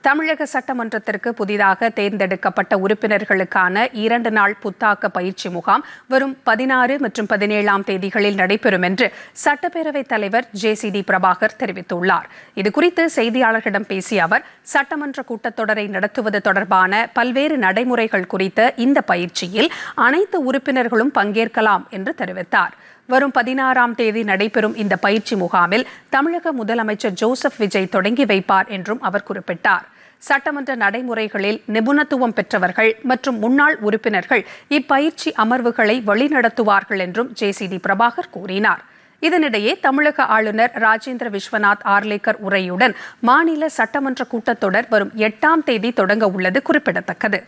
தமிழக சட்டமன்றத்திற்கு புதிதாக தேர்ந்தெடுக்கப்பட்ட உறுப்பினர்களுக்கான 2 நாள் புத்தாக்க பயிற்சி முகாம் வரும் 16 மற்றும் 17ஆம் தேதிகளில் நடைபெறும் என்று சட்டப்பேரவைத் தலைவர் JCD பிரபாகர் தெரிவித்துள்ளார். இதுகுறித்து செய்தியாளர்களிடம் பேசிய அவர், சட்டமன்ற கூட்டத்தொடரை நடத்துவது தொடர்பான பல்வேறு நடைமுறைகள் குறித்த இந்த பயிற்சியில் அனைத்து உறுப்பினர்களும் பங்கேற்கலாம் என்று தெரிவித்தார். வரும் 16ஆம் தேதி நடைபெறும் இந்த பயிற்சி முகாமில் தமிழக முதலமைச்சர் ஜோசப் விஜய் தொடங்கி வைப்பார் என்றும் அவர் குறிப்பிட்டார். சட்டமன்ற நடைமுறைகளில் நிபுணத்துவம் பெற்றவர்கள் மற்றும் முன்னாள் உறுப்பினர்கள் இப்பயிற்சி அமர்வுகளை வழிநடத்துவார்கள் என்றும் JCD பிரபாகர் கூறினார். இதனிடையே தமிழக ஆளுநர் ராஜேந்திர விஸ்வநாத் ஆர்லேக்கர் உரையுடன் மாநில சட்டமன்ற கூட்டத்தொடர் வரும் 8ஆம் தேதி தொடங்க உள்ளது குறிப்பிடத்தக்கது.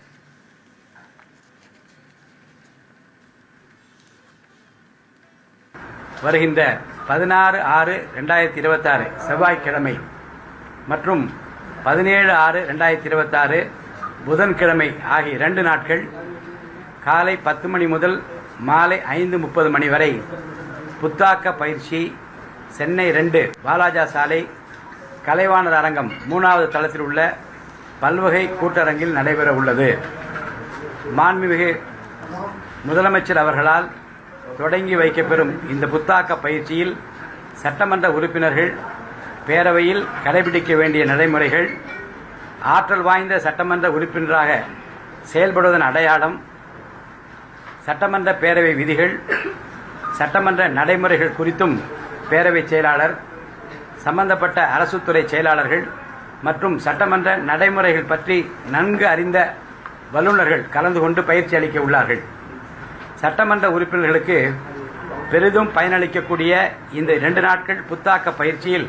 வருகின்ற 16/6/2026 செவ்வாய்க்கிழமை மற்றும் 17/6/2026 புதன்கிழமை ஆகிய 2 நாட்கள் காலை 10 மணி முதல் மாலை 5:30 மணி வரை புத்தாக்க பயிற்சி சென்னை 2 வாலாஜா சாலை கலைவாணர் அரங்கம் 3வது தளத்தில் உள்ள பல்வகை கூட்டரங்கில் நடைபெற உள்ளது. மாண்புமிகு முதலமைச்சர் அவர்களால் தொடங்கி வைக்கப்பெறும் இந்த புத்தாக்க பயிற்சியில் சட்டமன்ற உறுப்பினர்கள் பேரவையில் கடைபிடிக்க வேண்டிய நடைமுறைகள், ஆற்றல் வாய்ந்த சட்டமன்ற உறுப்பினராக செயல்படுவதன் அடையாளம், சட்டமன்ற பேரவை விதிகள், சட்டமன்ற நடைமுறைகள் குறித்தும் பேரவை செயலாளர், சம்பந்தப்பட்ட அரசுத்துறை செயலாளர்கள் மற்றும் சட்டமன்ற நடைமுறைகள் பற்றி நன்கு அறிந்த வல்லுநர்கள் கலந்து கொண்டு பயிற்சி அளிக்க உள்ளார்கள். சட்டமன்ற உறுப்பினர்களுக்கு பெரிதும் பயனளிக்கக்கூடிய இந்த 2 நாட்கள் புத்தாக்க பயிற்சியில்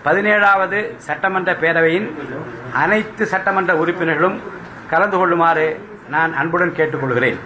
17வது சட்டமன்ற பேரவையின் அனைத்து சட்டமன்ற உறுப்பினர்களும் கலந்து கொள்ளுமாறு நான் அன்புடன் கேட்டுக்கொள்கிறேன்.